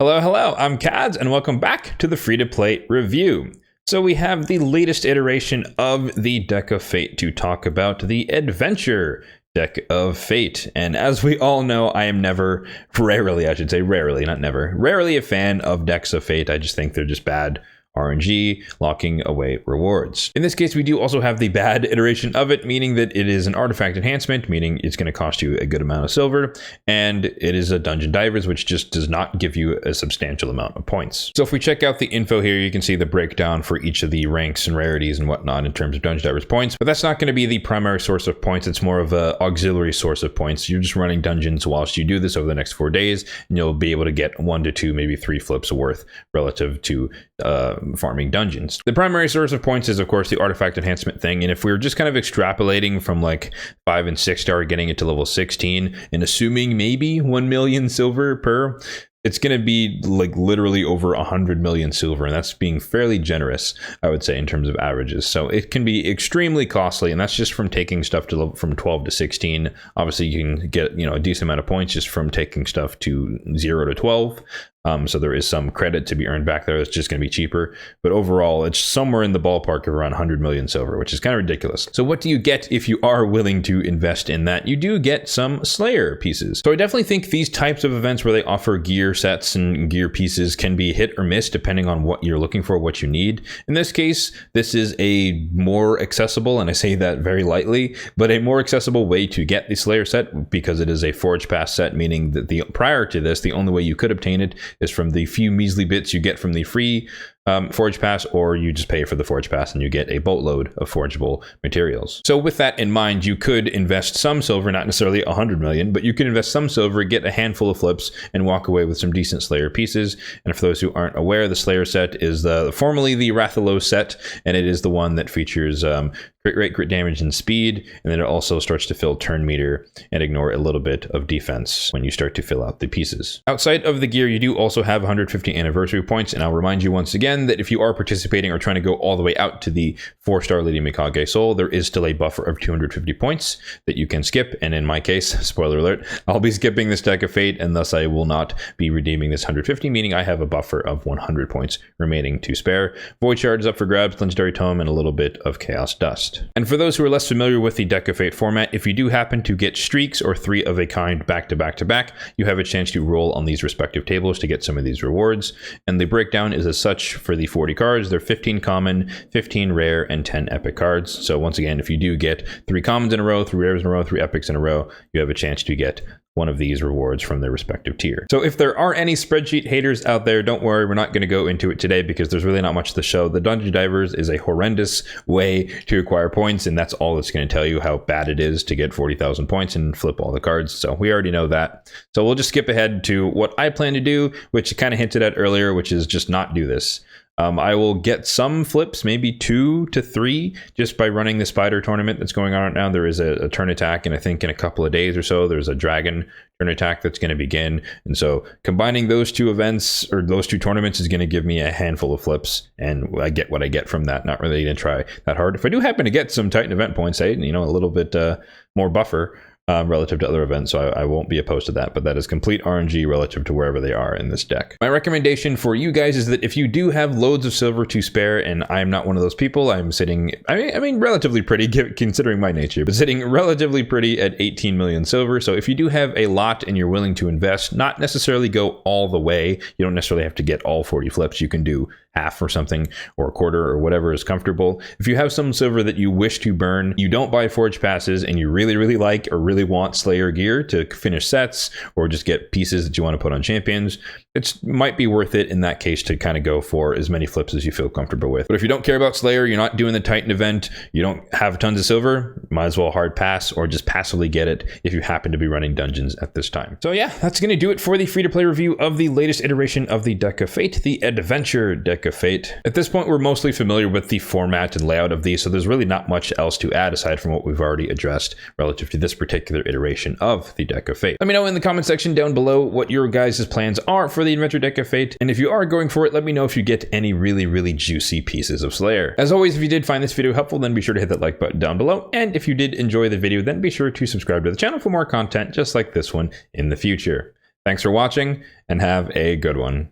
Hello, hello, I'm Kads, and welcome back to the free-to-play review. So we have the latest iteration of the Deck of Fate to talk about, the Adventure Deck of Fate. And as we all know, I am rarely a fan of decks of Fate. I just think they're just bad RNG, locking away rewards. In this case, we do also have the bad iteration of it, meaning that it is an artifact enhancement, meaning it's going to cost you a good amount of silver, and it is a Dungeon Divers, which just does not give you a substantial amount of points. So if we check out the info here, you can see the breakdown for each of the ranks and rarities and whatnot in terms of Dungeon Divers points, but that's not going to be the primary source of points. It's more of an auxiliary source of points. You're just running dungeons whilst you do this over the next 4 days, and you'll be able to get 1 to 2, maybe 3 flips worth relative to farming dungeons. The primary source of points is, of course, the artifact enhancement thing. And if we were just kind of extrapolating from like 5 and 6 star, getting it to level 16 and assuming maybe 1 million silver per, it's going to be like literally over 100 million silver, and that's being fairly generous, I would say, in terms of averages. So it can be extremely costly, and that's just from taking stuff to level from 12 to 16. Obviously, you can get a decent amount of points just from taking stuff to 0 to 12. So there is some credit to be earned back there. It's just going to be cheaper. But overall, it's somewhere in the ballpark of around 100 million silver, which is kind of ridiculous. So what do you get if you are willing to invest in that? You do get some Slayer pieces. So I definitely think these types of events where they offer gear sets and gear pieces can be hit or miss depending on what you're looking for, what you need. In this case, this is a more accessible, and I say that very lightly, but a more accessible way to get the Slayer set because it is a Forge Pass set, meaning that prior to this, the only way you could obtain it is from the few measly bits you get from the free Forge Pass, or you just pay for the Forge Pass and you get a boatload of forgeable materials. So with that in mind, you could invest some silver, not necessarily 100 million, but you can invest some silver, get a handful of flips, and walk away with some decent Slayer pieces. And for those who aren't aware, the Slayer set is formerly the Rathalos set, and it is the one that features crit rate, crit damage, and speed, and then it also starts to fill turn meter and ignore a little bit of defense when you start to fill out the pieces. Outside of the gear, you do also have 150 anniversary points, and I'll remind you once again that if you are participating or trying to go all the way out to the 4-star Lady Mikage Soul, there is still a buffer of 250 points that you can skip, and in my case, spoiler alert, I'll be skipping this Deck of Fate, and thus I will not be redeeming this 150, meaning I have a buffer of 100 points remaining to spare. Void Shard is up for grabs, Legendary Tome, and a little bit of Chaos Dust. And for those who are less familiar with the Deck of Fate format, if you do happen to get streaks or 3 of a kind back to back to back, you have a chance to roll on these respective tables to get some of these rewards. And the breakdown is as such for the 40 cards. They're 15 common, 15 rare, and 10 epic cards. So once again, if you do get 3 commons in a row, 3 rares in a row, 3 epics in a row, you have a chance to get one of these rewards from their respective tier. So if there are any spreadsheet haters out there, don't worry, we're not going to go into it today because there's really not much to show. The Dungeon Divers is a horrendous way to acquire points, and that's all it's going to tell you, how bad it is to get 40,000 points and flip all the cards. So we already know that. So we'll just skip ahead to what I plan to do, which I kind of hinted at earlier, which is just not do this. I will get some flips, maybe 2 to 3, just by running the spider tournament that's going on right now. There is a turn attack, and I think in a couple of days or so, there's a dragon turn attack that's going to begin. And so combining those 2 events, or those 2 tournaments, is going to give me a handful of flips, and I get what I get from that. Not really going to try that hard. If I do happen to get some Titan event points, a little bit more buffer, relative to other events, so I won't be opposed to that, but that is complete RNG relative to wherever they are in this deck. My recommendation for you guys is that if you do have loads of silver to spare, and I'm not one of those people, I'm sitting, I mean relatively pretty considering my nature, but sitting relatively pretty at 18 million silver. So if you do have a lot and you're willing to invest, not necessarily go all the way, you don't necessarily have to get all 40 flips, you can do half or something, or a quarter, or whatever is comfortable. If you have some silver that you wish to burn, you don't buy Forge Passes, and you really like or really want Slayer gear to finish sets, or just get pieces that you want to put on champions, it might be worth it in that case to kind of go for as many flips as you feel comfortable with. But if you don't care about Slayer, you're not doing the Titan event, you don't have tons of silver, might as well hard pass, or just passively get it if you happen to be running dungeons at this time. So yeah, that's going to do it for the free-to-play review of the latest iteration of the Deck of Fate, the Adventure Deck of Fate. At this point, we're mostly familiar with the format and layout of these, so there's really not much else to add aside from what we've already addressed relative to this particular iteration of the Deck of Fate. Let me know in the comment section down below what your guys' plans are for the Adventure Deck of Fate, and if you are going for it, let me know if you get any really juicy pieces of Slayer. As always, if you did find this video helpful, then be sure to hit that like button down below, and if you did enjoy the video, then be sure to subscribe to the channel for more content just like this one in the future. Thanks for watching, and have a good one.